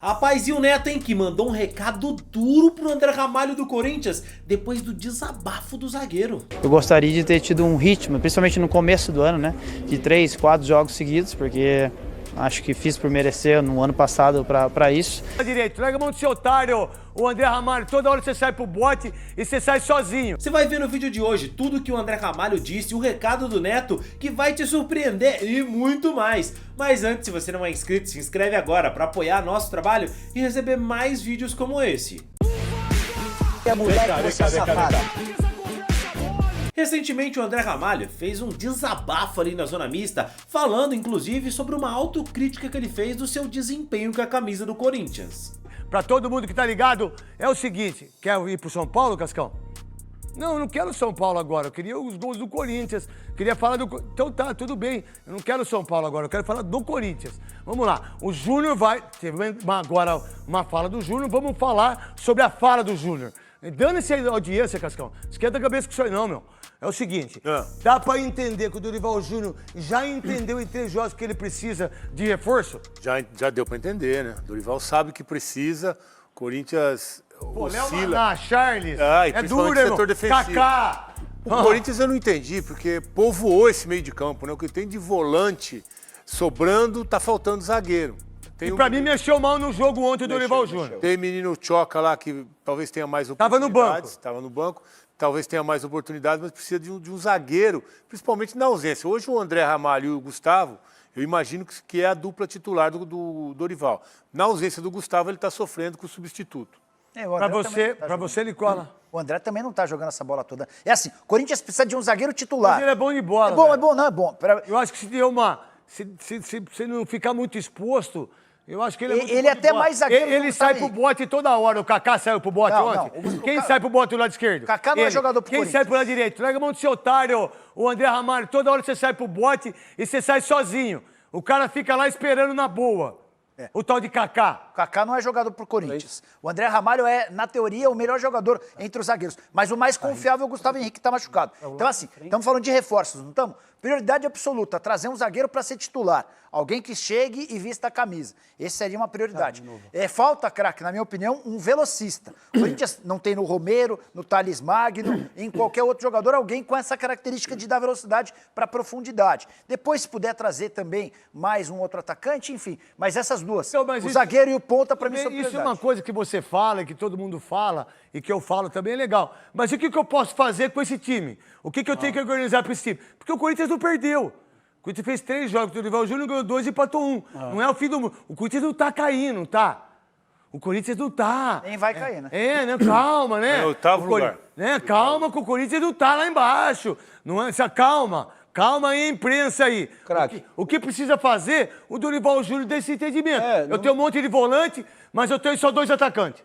Rapaz, e o Neto, hein, que mandou um recado duro pro André Ramalho do Corinthians, depois do desabafo do zagueiro. Eu gostaria de ter tido um ritmo, principalmente no começo do ano, né, de 3, 4 jogos seguidos, porque acho que fiz por merecer no ano passado pra isso. Direito, larga a mão do seu otário, o André Ramalho, toda hora você sai pro bote e você sai sozinho. Você vai ver no vídeo de hoje tudo que o André Ramalho disse, o recado do Neto, que vai te surpreender e muito mais. Mas antes, se você não é inscrito, se inscreve agora para apoiar nosso trabalho e receber mais vídeos como esse. Recentemente o André Ramalho fez um desabafo ali na zona mista, falando inclusive sobre uma autocrítica que ele fez do seu desempenho com a camisa do Corinthians. Pra todo mundo que tá ligado, é o seguinte, quer ir pro São Paulo, Cascão? Não, eu não quero São Paulo agora, eu queria os gols do Corinthians, queria falar do... Então tá, tudo bem, eu não quero São Paulo agora, eu quero falar do Corinthians. Vamos lá, o Júnior vai... Teve agora uma fala do Júnior, vamos falar sobre a fala do Júnior. Dando-se a audiência, Cascão, esquenta a cabeça com isso aí não, meu. É o seguinte, dá pra entender que o Dorival Júnior já entendeu em 3 jogos que ele precisa de reforço? Já deu pra entender, né? O Dorival sabe que precisa, o Corinthians oscila. Léo Charles, E duro, no setor defensivo. Kaká. O Corinthians eu não entendi, porque povoou esse meio de campo, né? O que tem de volante sobrando, tá faltando zagueiro. E pra mim mexeu mal no jogo ontem o Dorival Júnior. Tem menino Choca lá que talvez tenha mais Tava no banco. Tava no banco. Talvez tenha mais oportunidades, mas precisa de um zagueiro, principalmente na ausência. Hoje o André Ramalho e o Gustavo, eu imagino que é a dupla titular do Dorival. Na ausência do Gustavo, ele está sofrendo com o substituto. Pra você, Nicola. O André também não tá jogando essa bola toda. É assim, o Corinthians precisa de um zagueiro titular. Mas ele é bom de bola. É bom, velho. é bom, não é bom. Eu acho que se der uma... Se não ficar muito exposto, eu acho que ele é muito Ele bom é de até bola. mais zagueiro Ele que o sai Gustavo pro bote toda hora. O Kaká saiu pro bote Não, ontem. não, Quem sai pro bote do lado esquerdo? Kaká não é jogador pro Quem Corinthians. sai pro lado direito? Larga a mão do seu otário, o André Ramalho. Toda hora você sai pro bote e você sai sozinho. O cara fica lá esperando na boa. O tal de Kaká. O Kaká não é jogador pro Corinthians. O André Ramalho é, na teoria, o melhor jogador entre os zagueiros. Mas o mais confiável é o Gustavo Henrique, que tá machucado. Então, assim, estamos falando de reforços, não estamos? Prioridade absoluta, trazer um zagueiro para ser titular. Alguém que chegue e vista a camisa. Esse seria uma prioridade. Falta, craque, na minha opinião, um velocista. O Corinthians não tem no Romero, no Thales Magno, em qualquer outro jogador, alguém com essa característica de dar velocidade para profundidade. Depois, se puder trazer também mais um outro atacante, enfim. Mas essas duas, Não, mas o isso- zagueiro e o ponta, para mim, são Isso prioridade. é uma coisa que você fala, que todo mundo fala, e que eu falo também é legal. Mas o que eu posso fazer com esse time? O que eu tenho que organizar para esse time? Porque o Corinthians não perdeu. O Corinthians fez 3 jogos, o Dorival Júnior ganhou 2 e empatou 1. Não é o fim do mundo. O Corinthians não tá caindo, não tá? O Corinthians não tá. Nem vai cair, né? Né? Calma, né? É o 8º lugar. Né? Calma que o Corinthians não tá lá embaixo. Não é, calma. Calma aí, imprensa aí. Craque. O que precisa fazer, o Dorival Júnior desse entendimento. Eu tenho um monte de volante, mas eu tenho só 2 atacantes.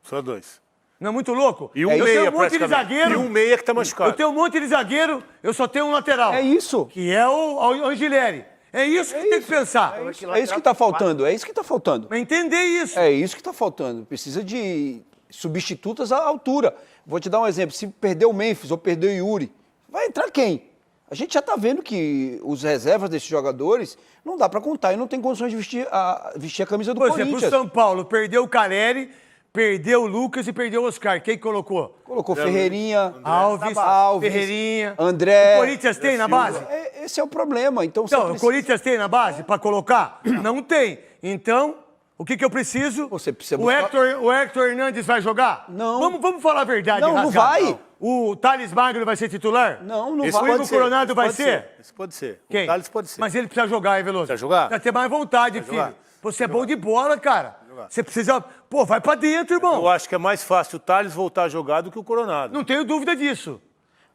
Só 2. Não é muito louco? E um eu meia, tenho um monte de praticamente. zagueiro. E um meia que tá machucado. Eu tenho um monte de zagueiro, eu só tenho um lateral. É isso. Que é o Angileri. É isso que tem que pensar. É isso que tá faltando, é isso que tá faltando. Mas entender isso. É isso que tá faltando. Precisa de substitutas à altura. Vou te dar um exemplo. Se perder o Memphis ou perder o Yuri, vai entrar quem? A gente já tá vendo que os reservas desses jogadores não dá pra contar e não tem condições de vestir a camisa do Por exemplo, o Corinthians. São Paulo perdeu o Caleri, perdeu o Lucas e perdeu o Oscar. Quem colocou? Colocou Ferreirinha, Alves, Ferreirinha. André. O Corinthians tem na base? Esse é o problema. Então, você Então, o precisa- Corinthians tem na base para colocar? Não tem. Então, o que eu preciso? Você precisa o buscar- Hector Hernandes vai jogar? Não. Vamos falar a verdade, Não, não rasgado. vai. O Thales Magno vai ser titular? Não Esse vai. O Igor Coronado esse vai pode ser? Esse pode ser. Quem? O Thales pode ser. Mas ele precisa jogar, hein, Veloso? Precisa jogar? Precisa ter mais vontade, Precisa filho. jogar. Você é bom de bola, cara. Você precisa... Pô, vai pra dentro, irmão. Eu acho que é mais fácil o Thales voltar a jogar do que o Coronado. Não tenho dúvida disso.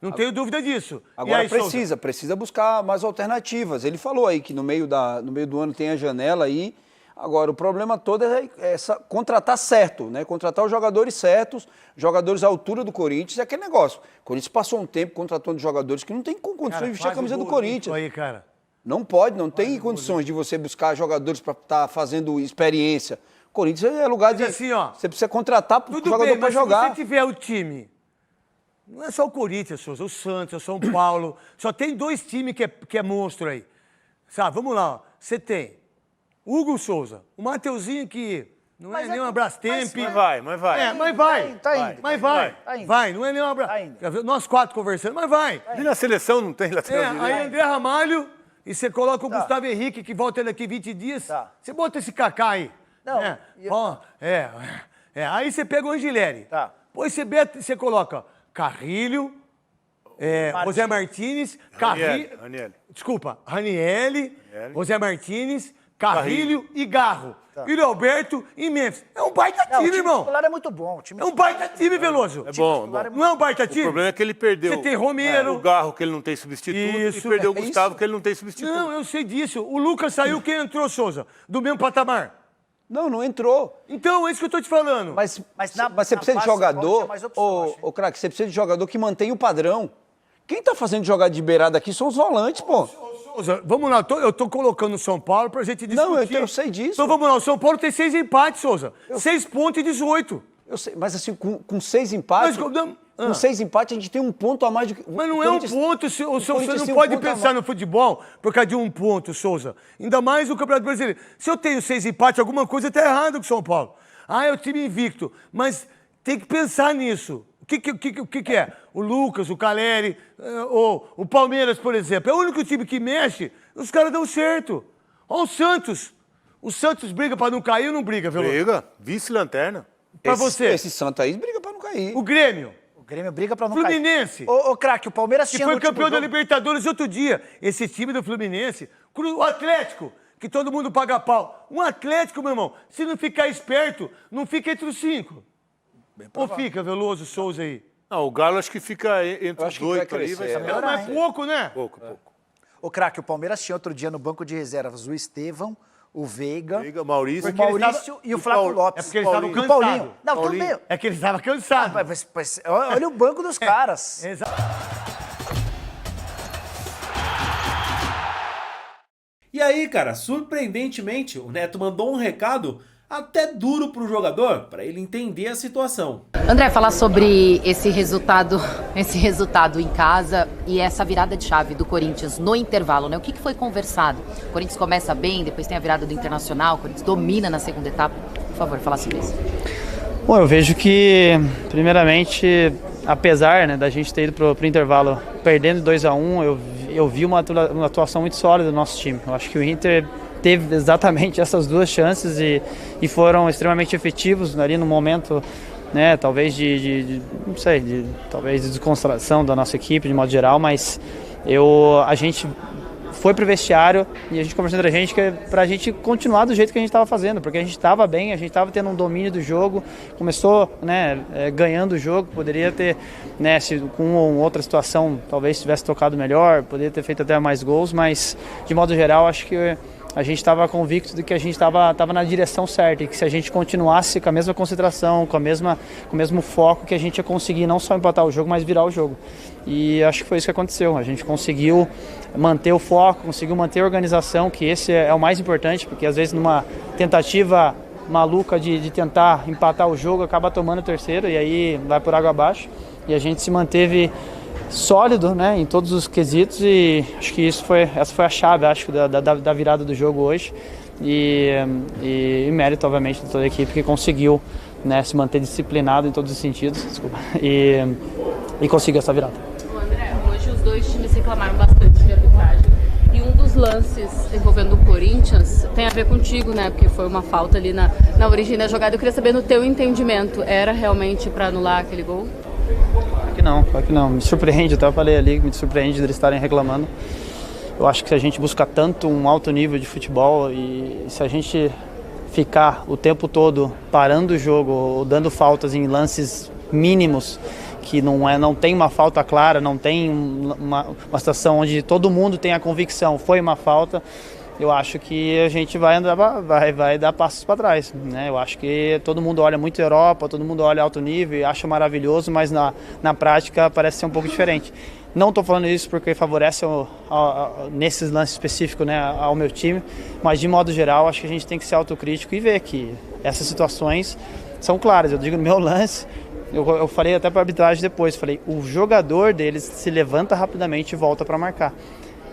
Não tenho dúvida disso. E Agora aí, Souza? precisa buscar mais alternativas. Ele falou aí que no meio do ano tem a janela aí. Agora, o problema todo é contratar certo, né? Contratar os jogadores certos, jogadores à altura do Corinthians, é aquele negócio. O Corinthians passou um tempo contratando jogadores que não tem condições Cara, de vestir a faz camisa o do gol Corinthians. aí, cara. Não pode, não tem condições de você buscar jogadores para estar fazendo experiência. O Corinthians é lugar de... Mas assim, ó, você precisa contratar o Tudo jogador bem, para mas jogar. se você tiver o time, não é só o Corinthians, Souza, o Santos, o São Paulo, só tem 2 times que é monstro aí. Sabe, vamos lá, ó. Você tem Hugo Souza, o Mateuzinho que Não Mas é é nenhuma que- Brastemp. Mas vai, mas vai. É, mas vai. Tá indo. Mas vai. Tá indo. Vai, não é nenhuma Tá Brastemp. indo. Nós 4 conversando, mas vai. E na seleção não tem lateral direito? Aí André Ramalho, e você coloca o Gustavo Henrique, que volta daqui 20 dias. Tá. Você bota esse Kaká aí. Não, É, e- ó, aí você pega o Angileri. Tá. Depois você coloca Carrilho, José Martínez, Ranieri. Desculpa, Ranieri, José Martínez, Carrilho e Garro. Yuri Alberto e Memphis. É um baita Não, o time, time irmão. titular é muito bom. O time É um baita time, Veloso. É bom, é bom. Não é um baita O time? problema é que ele perdeu. Você tem Romero. O Garro, que ele não tem substituto, Isso, e perdeu o é Gustavo, isso. que ele não tem substituto. Não, eu sei disso. O Lucas saiu, quem entrou, Souza? Do mesmo patamar. Não entrou. Então, é isso que eu tô te falando. Mas Mas você na precisa de fase jogador, seguinte é mais opção, eu acho, hein? ô craque, você precisa de jogador que mantenha o padrão. Quem tá fazendo jogada de beirada aqui são os volantes, pô. Souza, vamos lá, eu tô colocando o São Paulo pra gente discutir. Não, eu sei disso. Então vamos lá, o São Paulo tem 6 empates, Souza. 6 pontos e 18. Eu sei, mas assim, com 6 empates, Mas, com 6 empates a gente tem um ponto a mais do que... Mas não é um ponto, o Souza Corinthians não tem um pode ponto a pensar mais. no futebol por causa de um ponto, Souza. Ainda mais o Campeonato Brasileiro. Se eu tenho 6 empates, alguma coisa tá errada com o São Paulo. Ah, é o time invicto. Mas tem que pensar nisso. O que é? O Lucas, o Caleri, o Palmeiras, por exemplo. É o único time que mexe, os caras dão certo. Olha o Santos. O Santos briga pra não cair ou não briga, Veloso? Briga, vice-lanterna. Pra você. Esse Santa aí briga pra não cair. O Grêmio. O Grêmio briga pra não Fluminense. cair. Ô, craque, o Palmeiras Que tinha foi no último campeão da jogo- Libertadores outro dia. Esse time do Fluminense. O Atlético, que todo mundo paga pau. Um Atlético, meu irmão, se não ficar esperto, não fica entre os 5. Ou fica, Veloso, Souza aí? Não, o Galo acho que fica entre Eu os acho que vai 8 ali. crescer, Vai é. ser Não, mas é pouco, né? pouco. Ô, craque, o Palmeiras tinha outro dia no banco de reservas o Estevão, o Veiga, Liga, Maurício. o Maurício e o Flávio Paulo- Lopes. É porque eles estavam E o cansados. Paulinho. Não, tudo Paulinho. bem. É que eles estavam cansados. Mas olha o banco dos caras. Exato. E aí, cara, surpreendentemente, o Neto mandou um recado até duro pro jogador, para ele entender a situação. André, falar sobre esse resultado em casa e essa virada de chave do Corinthians no intervalo, né? O que foi conversado? O Corinthians começa bem, depois tem a virada do Internacional, o Corinthians domina na segunda etapa. Por favor, falar sobre isso. Bom, eu vejo que, primeiramente, apesar, né, da gente ter ido pro intervalo perdendo 2-1, eu vi uma atuação muito sólida do nosso time. Eu acho que o Inter teve exatamente essas duas chances e foram extremamente efetivos ali no momento, né, talvez não sei, talvez de descontração da nossa equipe de modo geral, mas a gente foi pro vestiário e a gente conversando entre a gente que é pra gente continuar do jeito que a gente estava fazendo, porque a gente estava bem, a gente estava tendo um domínio do jogo, começou, né, ganhando o jogo, poderia ter, né, se com outra situação talvez tivesse tocado melhor, poderia ter feito até mais gols, mas de modo geral acho que a gente estava convicto de que a gente estava na direção certa e que se a gente continuasse com a mesma concentração, com o mesmo foco, que a gente ia conseguir não só empatar o jogo, mas virar o jogo. E acho que foi isso que aconteceu. A gente conseguiu manter o foco, conseguiu manter a organização, que esse é o mais importante, porque às vezes numa tentativa maluca de tentar empatar o jogo, acaba tomando o terceiro e aí vai por água abaixo. E a gente se manteve sólido, né, em todos os quesitos e acho que essa foi a chave, acho, da virada do jogo hoje e mérito, obviamente, de toda a equipe que conseguiu, né, se manter disciplinado em todos os sentidos, desculpa, e conseguiu essa virada. André, hoje os dois times reclamaram bastante de arbitragem e um dos lances envolvendo o Corinthians tem a ver contigo, né, porque foi uma falta ali na origem da jogada. Eu queria saber, no teu entendimento, era realmente para anular aquele gol? Claro que não. Me surpreende, até eu falei ali, me surpreende eles estarem reclamando. Eu acho que se a gente busca tanto um alto nível de futebol e se a gente ficar o tempo todo parando o jogo ou dando faltas em lances mínimos, que não tem uma falta clara, não tem uma situação onde todo mundo tem a convicção, foi uma falta, eu acho que a gente vai dar passos para trás, né? Eu acho que todo mundo olha muito Europa, todo mundo olha alto nível e acha maravilhoso, mas na prática parece ser um pouco diferente. Não estou falando isso porque favorece nesses lances específicos, né, ao meu time, mas de modo geral acho que a gente tem que ser autocrítico e ver que essas situações são claras. Eu digo no meu lance, eu falei até para a arbitragem depois, falei, o jogador deles se levanta rapidamente e volta para marcar.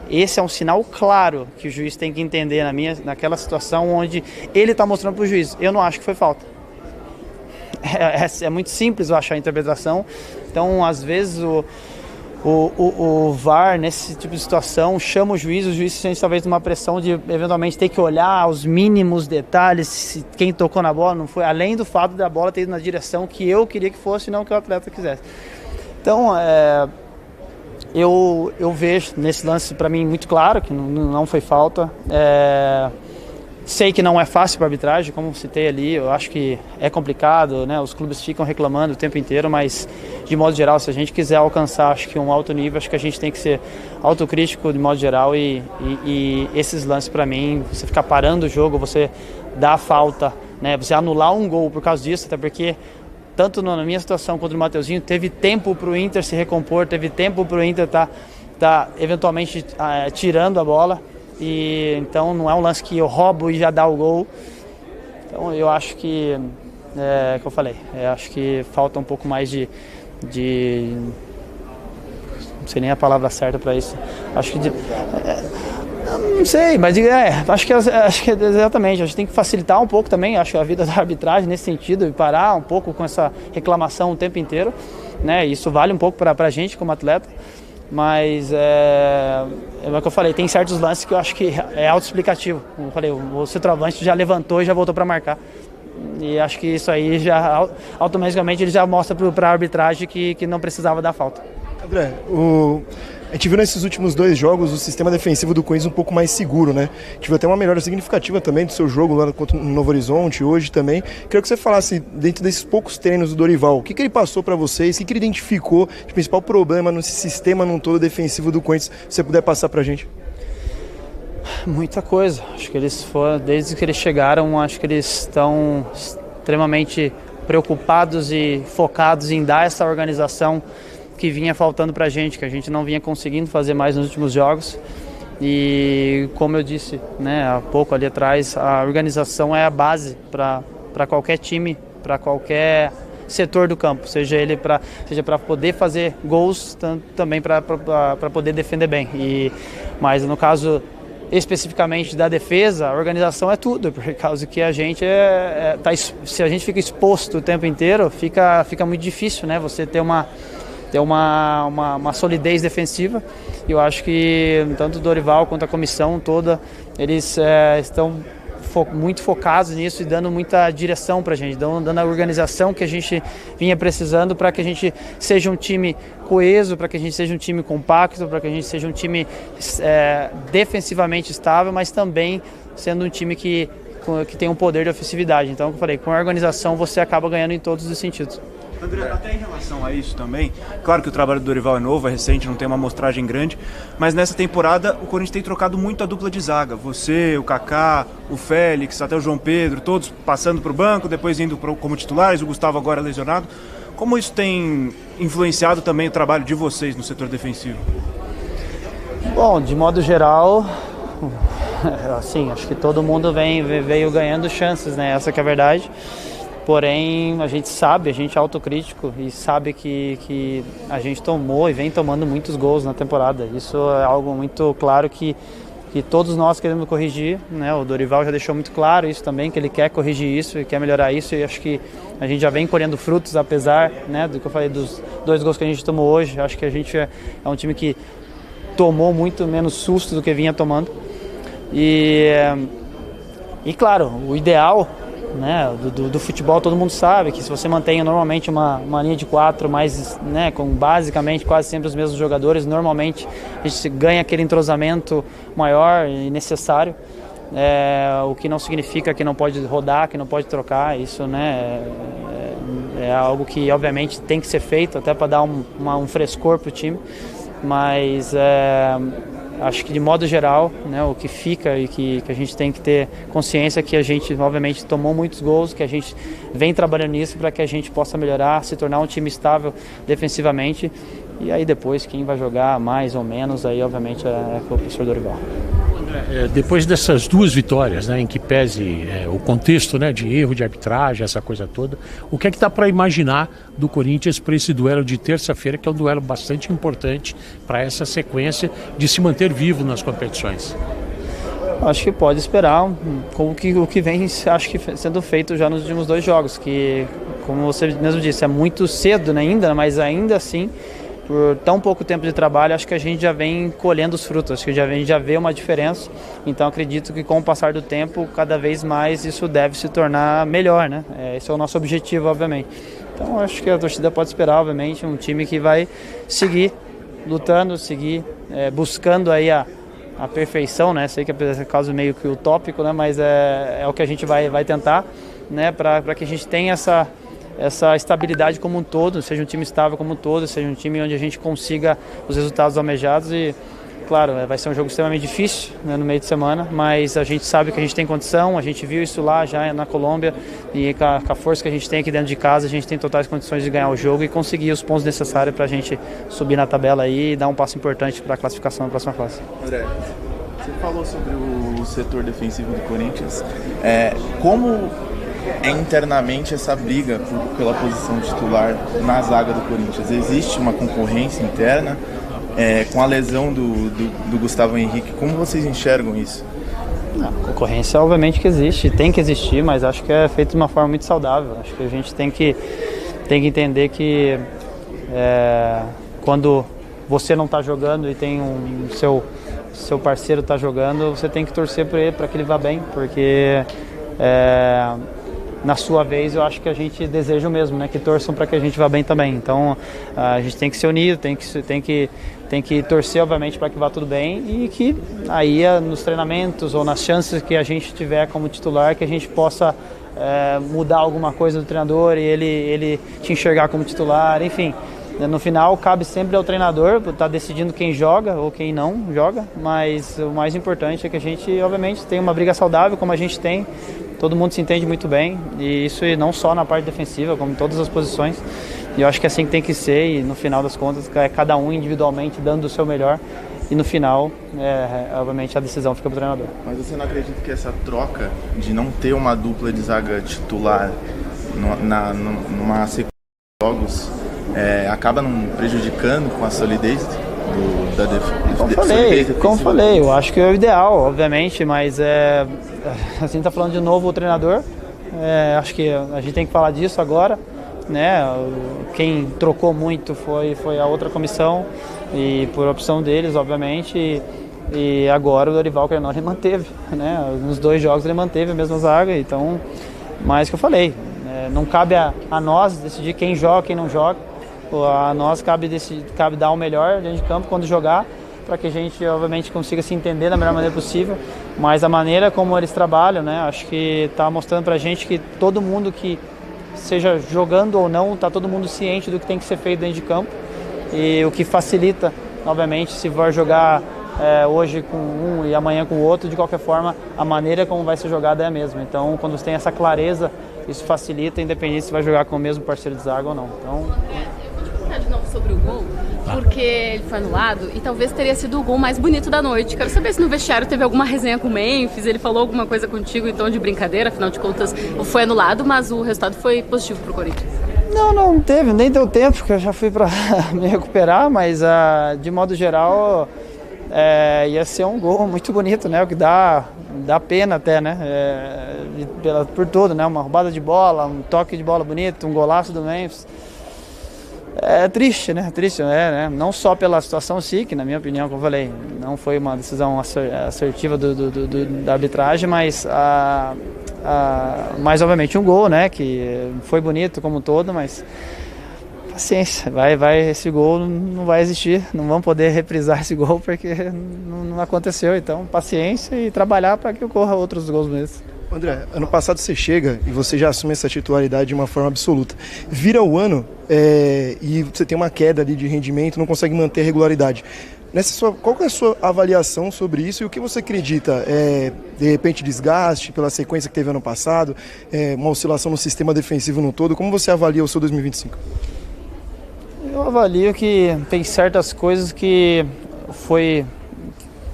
esse é um sinal claro que o juiz tem que entender naquela situação onde ele está mostrando para o juiz. Eu não acho que foi falta. É muito simples eu achar a interpretação. Então, às vezes, o VAR, nesse tipo de situação, chama o juiz se sente talvez numa pressão de, eventualmente, ter que olhar os mínimos detalhes, se quem tocou na bola não foi, além do fato da bola ter ido na direção que eu queria que fosse, não que o atleta quisesse. Então, eu vejo nesse lance, para mim, muito claro que não foi falta. Sei que não é fácil para a arbitragem, como citei ali, eu acho que é complicado, né? Os clubes ficam reclamando o tempo inteiro, mas de modo geral, se a gente quiser alcançar, acho que um alto nível, acho que a gente tem que ser autocrítico de modo geral e esses lances para mim, você ficar parando o jogo, você dar falta, né? Você anular um gol por causa disso, até porque tanto na minha situação quanto no Mateuzinho, teve tempo para o Inter se recompor, teve tempo para o Inter tá eventualmente tirando a bola. E então não é um lance que eu roubo e já dá o gol. Então eu acho que, que eu falei, acho que falta um pouco mais de não sei nem a palavra certa para isso. Acho que não sei, mas acho que exatamente, a gente tem que facilitar um pouco também, acho que a vida da arbitragem nesse sentido, e parar um pouco com essa reclamação o tempo inteiro, né? Isso vale um pouco para a gente como atleta. Mas é o que eu falei, tem certos lances que eu acho que é autoexplicativo. Como eu falei, o centroavante já levantou e já voltou para marcar. E acho que isso aí já automaticamente ele já mostra para a arbitragem que não precisava dar falta. André, a gente viu nesses últimos 2 jogos o sistema defensivo do Corinthians um pouco mais seguro, né? Tive até uma melhora significativa também do seu jogo lá contra o Novo Horizonte, hoje também. Queria que você falasse, dentro desses poucos treinos do Dorival, o que ele passou para vocês, o que ele identificou de principal problema no sistema num todo defensivo do Corinthians, se você puder passar pra gente. Muita coisa. Acho que eles foram, desde que eles chegaram, acho que eles estão extremamente preocupados e focados em dar essa organização que vinha faltando para a gente, que a gente não vinha conseguindo fazer mais nos últimos jogos. E como eu disse, né, há pouco ali atrás, a organização é a base para qualquer time, para qualquer setor do campo, seja para poder fazer gols, também para poder defender bem. Mas no caso especificamente da defesa, a organização é tudo, por causa que a gente se a gente fica exposto o tempo inteiro, fica muito difícil, né? Você ter uma solidez defensiva. E eu acho que tanto o Dorival quanto a comissão toda, eles estão muito focados nisso e dando muita direção para a gente, dando a organização que a gente vinha precisando para que a gente seja um time coeso, para que a gente seja um time compacto, para que a gente seja um time defensivamente estável, mas também sendo um time que tem um poder de ofensividade. Então, como eu falei, com a organização você acaba ganhando em todos os sentidos. André, até em relação a isso também, claro que o trabalho do Dorival é novo, é recente, não tem uma amostragem grande, mas nessa temporada o Corinthians tem trocado muito a dupla de zaga. Você, o Kaká, o Félix, até o João Pedro, todos passando para o banco, depois indo como titulares, o Gustavo agora lesionado. Como isso tem influenciado também o trabalho de vocês no setor defensivo? Bom, de modo geral, assim, acho que todo mundo veio ganhando chances, né? Essa que é a verdade. Porém, a gente sabe, a gente é autocrítico e sabe que a gente tomou e vem tomando muitos gols na temporada. Isso é algo muito claro que todos nós queremos corrigir, né? O Dorival já deixou muito claro isso também, que ele quer corrigir isso e quer melhorar isso. E acho que a gente já vem colhendo frutos, apesar, né, do que eu falei dos 2 gols que a gente tomou hoje. Acho que a gente é um time que tomou muito menos susto do que vinha tomando. E claro, o ideal, né, do futebol, todo mundo sabe que se você mantém normalmente uma linha de 4, mas, né, com basicamente quase sempre os mesmos jogadores, normalmente a gente ganha aquele entrosamento maior e necessário, o que não significa que não pode rodar, que não pode trocar. Isso, né, é algo que obviamente tem que ser feito até para dar um frescor para o time, mas acho que de modo geral, né, o que fica e que a gente tem que ter consciência é que a gente obviamente tomou muitos gols, que a gente vem trabalhando nisso para que a gente possa melhorar, se tornar um time estável defensivamente, e aí depois quem vai jogar mais ou menos, aí obviamente é o professor Dorival. Depois dessas duas vitórias, né, em que pese o contexto, né, de erro de arbitragem, essa coisa toda, o que é que dá para imaginar do Corinthians para esse duelo de terça-feira, que é um duelo bastante importante para essa sequência de se manter vivo nas competições? Acho que pode esperar com o que vem, acho que sendo feito já nos últimos 2 jogos, que, como você mesmo disse, é muito cedo, né, ainda, mas ainda assim, por tão pouco tempo de trabalho, acho que a gente já vem colhendo os frutos, acho que a gente já vê uma diferença. Então acredito que com o passar do tempo, cada vez mais isso deve se tornar melhor, né? Esse é o nosso objetivo, obviamente. Então acho que a torcida pode esperar, obviamente, um time que vai seguir lutando, seguir buscando aí a perfeição, né? Sei que é caso meio que utópico, né? Mas é o que a gente vai tentar, né? Para que a gente tenha essa estabilidade como um todo, seja um time estável como um todo, seja um time onde a gente consiga os resultados almejados. E claro, vai ser um jogo extremamente difícil, né, no meio de semana, mas a gente sabe que a gente tem condição, a gente viu isso lá já na Colômbia, e com a força que a gente tem aqui dentro de casa, a gente tem totais condições de ganhar o jogo e conseguir os pontos necessários para a gente subir na tabela aí e dar um passo importante para a classificação na próxima fase. André, você falou sobre o setor defensivo do Corinthians. Como é internamente essa briga pela posição titular na zaga do Corinthians? Existe uma concorrência interna? Com a lesão do Gustavo Henrique, como vocês enxergam isso? A concorrência obviamente que existe, tem que existir, mas acho que é feito de uma forma muito saudável. Acho que a gente tem que entender que quando você não está jogando e tem seu parceiro está jogando, você tem que torcer por ele para que ele vá bem, porque na sua vez eu acho que a gente deseja o mesmo, né? Que torçam para que a gente vá bem também. Então a gente tem que ser unido, tem que torcer obviamente para que vá tudo bem, e que aí nos treinamentos ou nas chances que a gente tiver como titular, que a gente possa mudar alguma coisa do treinador e ele te enxergar como titular, enfim. No final cabe sempre ao treinador estar decidindo quem joga ou quem não joga, mas o mais importante é que a gente obviamente tem uma briga saudável como a gente tem. Todo mundo se entende muito bem, e isso não só na parte defensiva, como em todas as posições. E eu acho que é assim que tem que ser, e no final das contas, cada um individualmente dando o seu melhor, e no final, obviamente, a decisão fica para o treinador. Mas você não acredita que essa troca de não ter uma dupla de zaga titular numa sequência de jogos acaba não prejudicando com a solidez da defesa? Como falei, eu acho que é o ideal, obviamente, mas assim, tá falando de novo o treinador, acho que a gente tem que falar disso agora, né? Quem trocou muito foi a outra comissão, e por opção deles, obviamente, e agora o Dorival, querendo ou não, ele manteve, né? Nos 2 jogos ele manteve a mesma zaga, então, mas que eu falei, não cabe a nós decidir quem joga, quem não joga. A nós cabe dar o melhor dentro de campo quando jogar, para que a gente obviamente consiga se entender da melhor maneira possível, mas a maneira como eles trabalham, né, acho que está mostrando para a gente que todo mundo, que seja jogando ou não, está todo mundo ciente do que tem que ser feito dentro de campo, e o que facilita, obviamente, se for jogar hoje com um e amanhã com o outro, de qualquer forma a maneira como vai ser jogada é a mesma. Então quando você tem essa clareza, isso facilita, independente se vai jogar com o mesmo parceiro de zaga ou não. Então, de novo sobre o gol, porque ele foi anulado e talvez teria sido o gol mais bonito da noite. Quero saber se no vestiário teve alguma resenha com o Memphis, ele falou alguma coisa contigo em tom de brincadeira, afinal de contas foi anulado, mas o resultado foi positivo pro Corinthians. Não teve, nem deu tempo, porque eu já fui para me recuperar, mas de modo geral ia ser um gol muito bonito, né? O que dá pena até, né? Por tudo, né? Uma roubada de bola, um toque de bola bonito, um golaço do Memphis. É triste, né? Triste, né? Não só pela situação em si, que na minha opinião, como eu falei, não foi uma decisão assertiva da arbitragem, mas obviamente um gol, né? Que foi bonito como um todo, mas paciência, esse gol não vai existir, não vamos poder reprisar esse gol porque não aconteceu, então paciência e trabalhar para que ocorra outros gols mesmo. André, ano passado você chega e você já assume essa titularidade de uma forma absoluta. Vira o ano e você tem uma queda ali de rendimento, não consegue manter a regularidade. Qual que é a sua avaliação sobre isso e o que você acredita? De repente desgaste pela sequência que teve ano passado, uma oscilação no sistema defensivo no todo? Como você avalia o seu 2025? Eu avalio que tem certas coisas que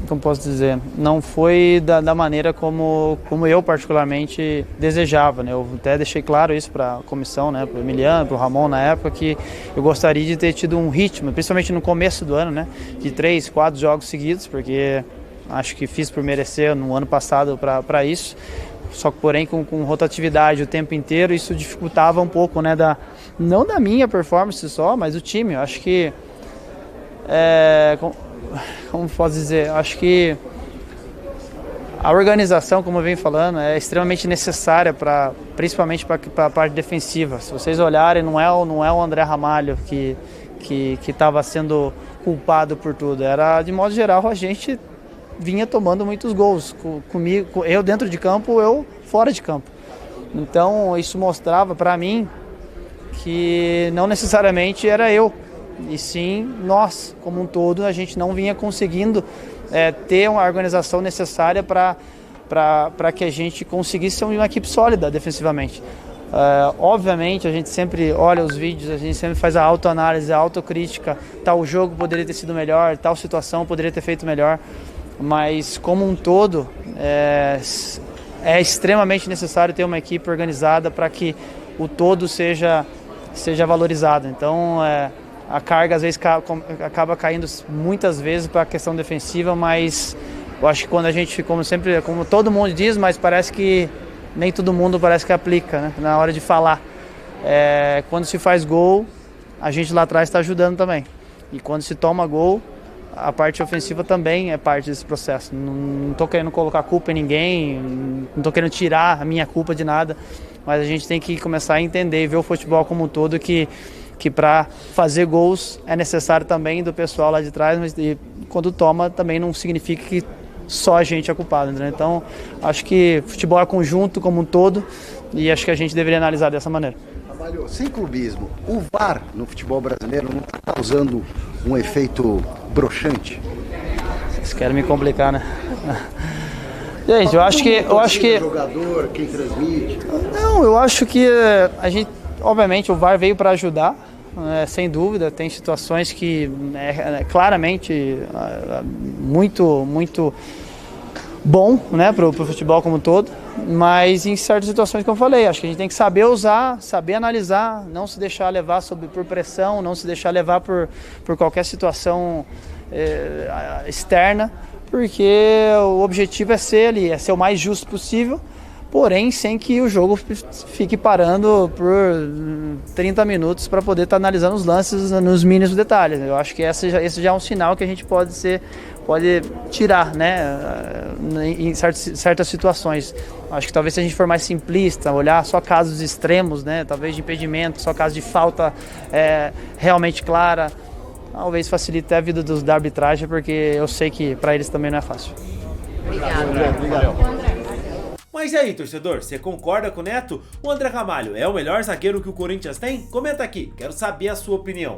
como posso dizer, não foi da maneira como eu particularmente desejava, né? Eu até deixei claro isso para a comissão, né? Para o Emiliano, para o Ramon na época, que eu gostaria de ter tido um ritmo, principalmente no começo do ano, né? De 3, 4 jogos seguidos, porque acho que fiz por merecer no ano passado para isso. Só que, porém, com rotatividade o tempo inteiro, isso dificultava um pouco, né? Não da minha performance só, mas do time. Eu acho que como posso dizer, acho que a organização, como eu venho falando, é extremamente necessária principalmente para a parte defensiva. Se vocês olharem, não é o André Ramalho que estava sendo culpado por tudo. Era, de modo geral, a gente vinha tomando muitos gols, comigo, eu dentro de campo, eu fora de campo. Então isso mostrava para mim que não necessariamente era eu, e sim nós, como um todo, a gente não vinha conseguindo ter uma organização necessária para que a gente conseguisse ser uma equipe sólida defensivamente. Obviamente a gente sempre olha os vídeos, a gente sempre faz a autoanálise, a autocrítica, tal jogo poderia ter sido melhor, tal situação poderia ter feito melhor, mas como um todo é extremamente necessário ter uma equipe organizada para que o todo seja valorizado. Então a carga às vezes acaba caindo muitas vezes para a questão defensiva, mas eu acho que quando a gente, como todo mundo diz, mas parece que nem todo mundo parece que aplica, né, na hora de falar. Quando se faz gol, a gente lá atrás está ajudando também. E quando se toma gol, a parte ofensiva também é parte desse processo. Não estou querendo colocar culpa em ninguém, não estou querendo tirar a minha culpa de nada, mas a gente tem que começar a entender e ver o futebol como um todo, que para fazer gols é necessário também do pessoal lá de trás, mas quando toma também não significa que só a gente é culpado, né? Então acho que futebol é conjunto como um todo e acho que a gente deveria analisar dessa maneira. Ramalho, sem clubismo, o VAR no futebol brasileiro não está causando um efeito broxante? Vocês querem me complicar, né? Gente, eu acho que jogador, quem transmite. Não, eu acho que a gente, obviamente, o VAR veio para ajudar, sem dúvida. Tem situações que claramente muito bom, né, para o futebol como um todo, mas em certas situações, como eu falei, acho que a gente tem que saber usar, saber analisar, não se deixar levar por pressão, não se deixar levar por qualquer situação externa, porque o objetivo é ser o mais justo possível, porém sem que o jogo fique parando por 30 minutos para poder estar analisando os lances nos mínimos detalhes. Eu acho que esse já é um sinal que a gente pode tirar, né, em certas situações. Acho que talvez se a gente for mais simplista, olhar só casos extremos, né, talvez de impedimento, só casos de falta realmente clara, talvez facilite a vida da arbitragem, porque eu sei que para eles também não é fácil. Obrigado. Mas e aí, torcedor, você concorda com o Neto? O André Ramalho é o melhor zagueiro que o Corinthians tem? Comenta aqui, quero saber a sua opinião.